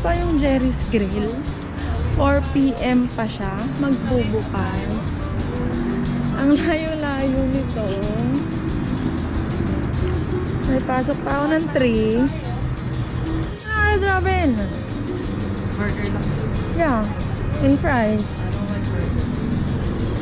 pa yung Jerry's Grill. 4 PM pa siya. Magbubukas. Ang layo-layo nito. May pasok pa ako ng 3. Robin! Burger lang. Yeah. And fries. I don't like burger.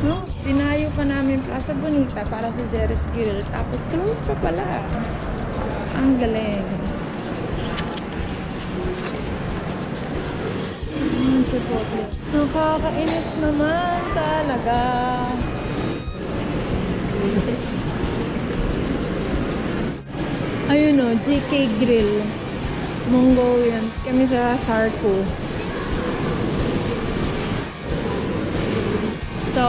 No? Pinayo pa namin Plaza Bonita para sa Jerry's Grill. Tapos close pa pala. Ang galing. Nakakainis naman talaga. Ayun o, GK Grill. Mongolian. Kami sa Sarko. So,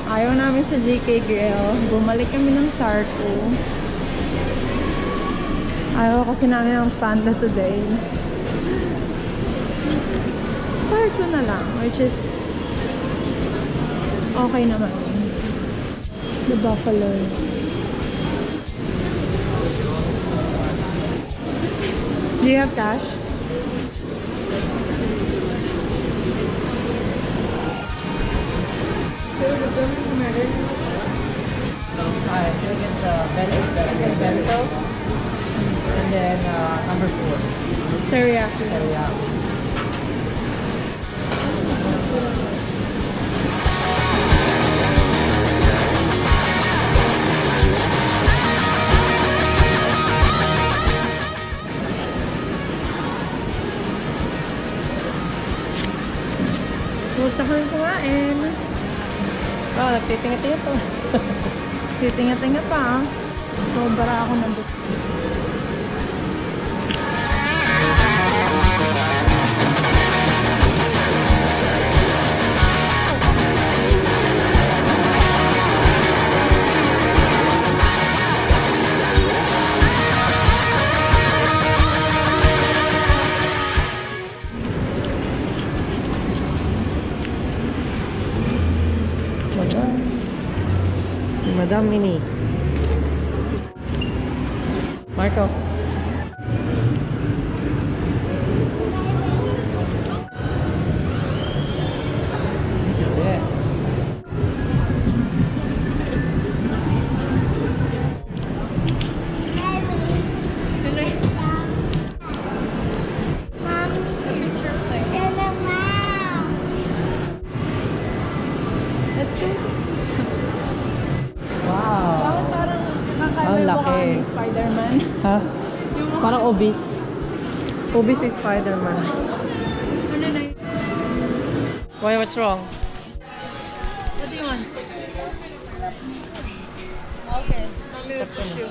ayaw namin sa GK Grill. Bumalik kami ng Sarko. Ayaw kasi namin ng Panda today. Sarko na lang, which is okay naman. The Buffalo. Do you have cash? Alright, you get the bento. And then number 4. Teriyaki. Teriyaki. Gusto ko rin kumain. Oh, nagtitinga-tinga to. Titinga-tinga pa. Sobra ako ng gusto. Si Madam Mini. Marco. Yeah. Let's go. Wow. Parang Ang laki. Spider-Man. Ha? Parang obese. Obese is Spider-Man. Ano na yun? Why, what's wrong? What do you want? Okay. Mommy will push you.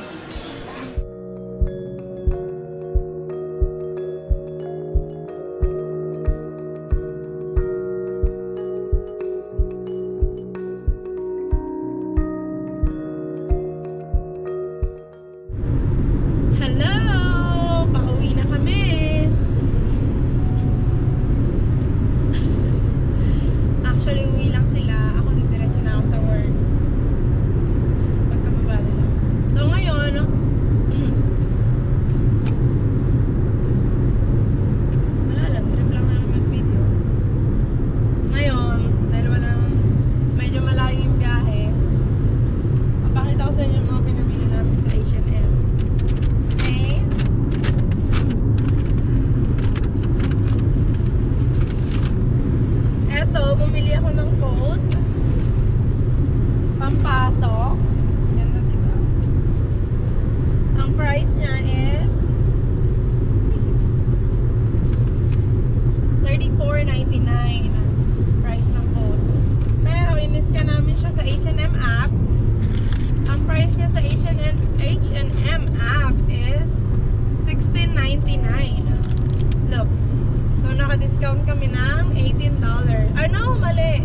Hello! Pauwi na kami! Actually, uwi lang sila. Ako diretso na ako sa work. Pagkababa nila. So ngayon, wala lang. Trip lang namin mag-video. Ngayon, dahil walang medyo malayo yung biyahe, papakita ko sa inyo yung mga pinamili namin sa H&M. Okay? Eto, bumili ako ng coat. Pampasok. Yan na, diba? Ang price niya is $34.99. Price ng coat. Pero in-scan namin siya sa H&M app. Ang price niya sa H&M app is $16.99. Look. So, naka-discount kami ng $18. Ay, no, mali.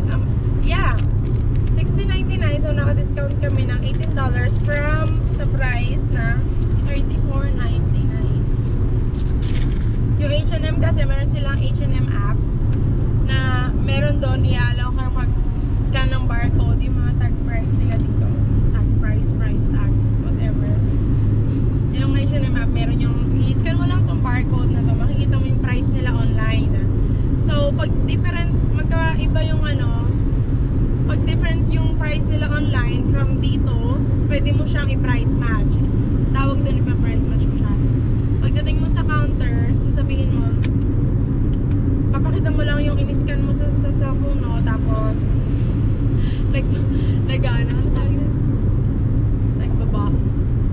Yeah. $16.99. So, naka-discount kami ng $18 from sa price na $34.99. Yung H&M kasi, meron silang H&M app na meron doon i-allow kang mag-scan ng barcode, yung mga tag price nila dito. Tag price, price tag, whatever. Yung H&M app, meron yung i-scan mo lang tong barcode na to, makikita mo yung price nila online. price nila online from dito, pwede mo siyang i-price match. Tawag doon, ipa-price match mo siya. Pagdating mo sa counter, sasabihin mo, papakita mo lang yung in-scan mo sa cellphone mo, tapos nagbabuff.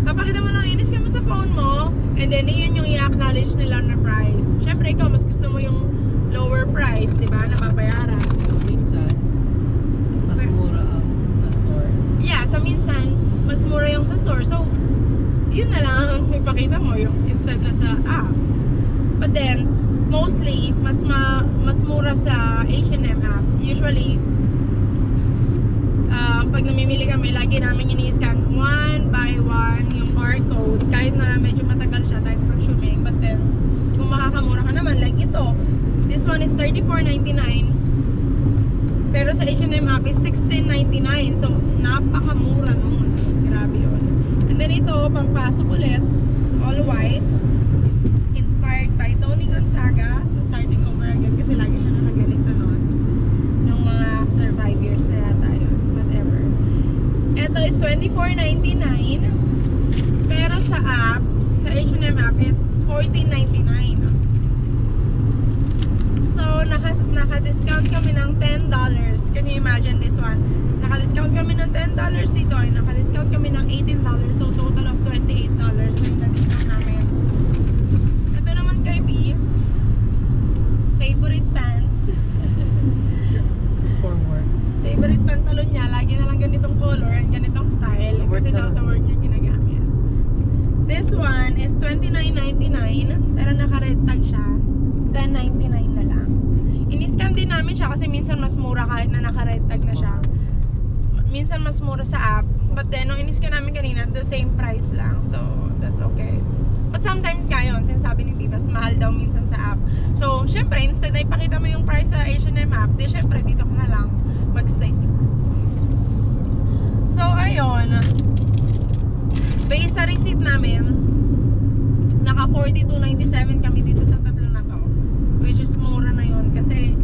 Papakita mo lang yung in-scan mo sa phone mo, and then yun yung i-acknowledge nila na price. Syempre ikaw, mas gusto mo yung lower price, di ba, na babayaran. Minsan, mas mura ang sa store. Yeah, sa minsan, mas mura yung sa store. So, yun na lang ang ipakita mo yung instead na sa app. But then, mostly, mas mura sa H&M app. Usually, pag namimili kami, lagi namin ini-scan 1 by 1 yung barcode. Kahit na medyo matagal siya, time consuming. But then, kung makakamura ka naman, like ito, this one is $34.99. Pero sa H&M app is $16.99. So, napakamura nun. Grabe yun. And then ito, pampasok ulit, all white. Inspired by Tony Gonzaga sa Starting Over Again. Kasi lagi siya nakaganito nun. Nung mga after 5 years na yata yun. Whatever. Ito is $24.99. Pero sa app, sa H&M app, it's $14.99. So, naka-discount kami ng $10. Can you imagine this one? Naka-discount kami ng $10 dito ay naka-discount kami ng $18. So, total of $28 na yung na-discount namin. Ito naman kay B. Favorite pants. For work. Favorite pantalon niya. Lagi na lang ganitong color and ganitong style. Kasi daw sa work niya ginagamit. This one is $29.99. Pero naka-red tag siya. $10.99 na lang. Ini-scan din namin siya kasi minsan mas mura kahit na naka-red tag na siya. Minsan mas mura sa app. But then, nung in-scan namin kanina, the same price lang. So, that's okay. But sometimes nga yun, sinasabi ni Viva, mas mahal daw minsan sa app. So, syempre, instead na ipakita mo yung price sa H&M app, di syempre, dito ka na lang mag-stay. So, ayun. Based sa receipt namin, naka $42.97 kami dito sa tatlo na to. Which is mura na yun. Kasi,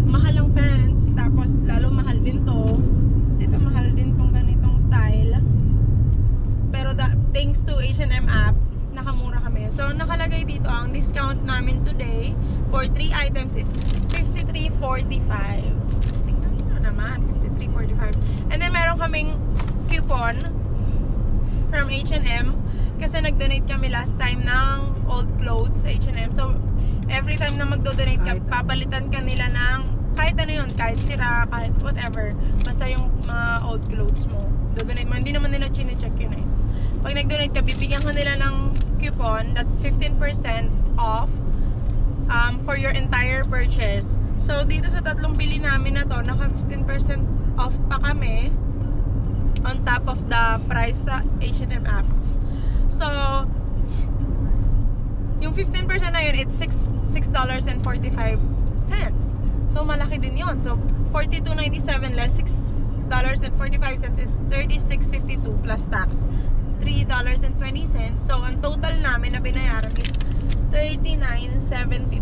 mahal ang pants. Tapos, lalo mahal din to. Kasi ito, mahal din tong ganitong style. Pero, thanks to H&M app, nakamura kami. So, nakalagay dito ang discount namin today for 3 items is $53.45. Tingnan nyo naman, $53.45. And then, meron kaming coupon from H&M kasi nag-donate kami last time ng old clothes sa H&M. So, every time na mag-donate ka, papalitan ka nila ng kahit ano yun, kahit sira, kahit whatever. Basta yung mga old clothes mo. Do-donate mo. Hindi naman nila chine-check yun eh. Pag nag-donate ka, bibigyan ka nila ng coupon. That's 15% off for your entire purchase. So, dito sa tatlong bili namin na to, naka 15% off pa kami on top of the price sa H&M app. So, yung 15% na yun, it's $6.45. So, malaki din yun. So, $42.97 less $6.45 is $36.52 plus tax. $3.20. So, ang total namin na binayaran is $39.72.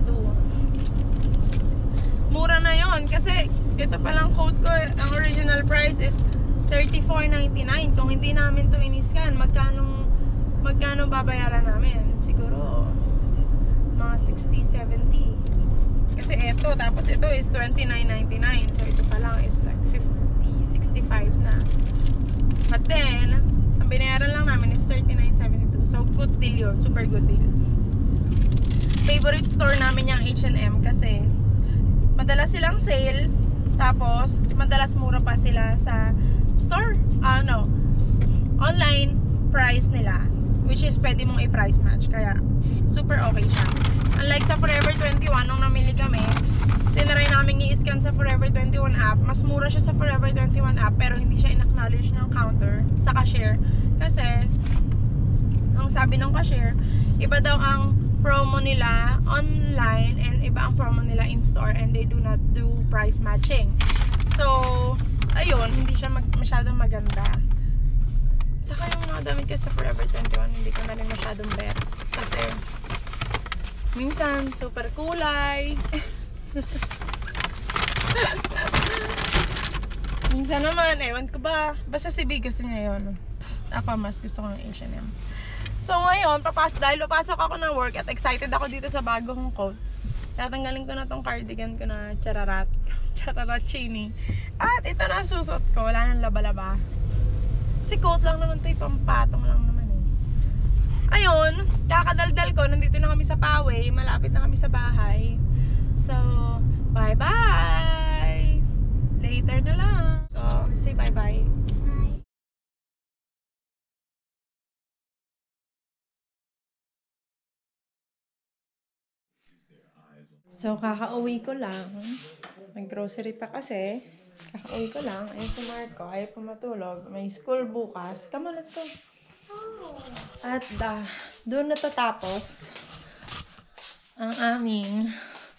Mura na yon kasi ito palang quote ko, ang original price is $34.99. Kung hindi namin to in-scan, magkano babayaran namin? Siguro mga $60-70. Kasi ito, tapos ito is $29.99. So ito pa lang is like $50-65 na. But then, ang binayaran lang namin is $39.72. So good deal yun, super good deal. Favorite store namin yung H&M kasi madalas silang sale, tapos madalas mura pa sila sa store, online price nila, which is pwede mong i-price match, kaya super okay siya. Unlike sa Forever 21, nung namili kami, tinry namin i-scan sa Forever 21 app, mas mura siya sa Forever 21 app, pero hindi siya in-acknowledge ng counter sa cashier, kasi ang sabi ng cashier, iba daw ang promo nila online and iba ang promo nila in store, and they do not do price matching. So, ayun, hindi siya masyadong maganda. Saka yung mga damit ko sa Forever 21, hindi ko na rin masyadong bet. Kasi, minsan, super kulay. Minsan naman, ewan ko ba. Basta si B gusto niya yun. Ako mas gusto ko ng H&M. So ngayon, dahil papasok ako ng work at excited ako dito sa bagong coat, tatanggalin ko na tong cardigan ko na chararat chini. At ito na susot ko, wala nang laba-laba. Si coat lang naman ito, pampatong lang naman eh. Ayun, kakadaldal ko, nandito na kami sa Poway, malapit na kami sa bahay. So, bye-bye! Later na lang. So, say bye-bye. So, kakauwi ko lang. Nag-grocery pa kasi. Kakauwi ko lang. Ayaw si Marco. Ayaw pumatulog. May school bukas. Come on, let's go. At doon natatapos ang aming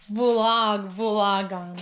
vlogan.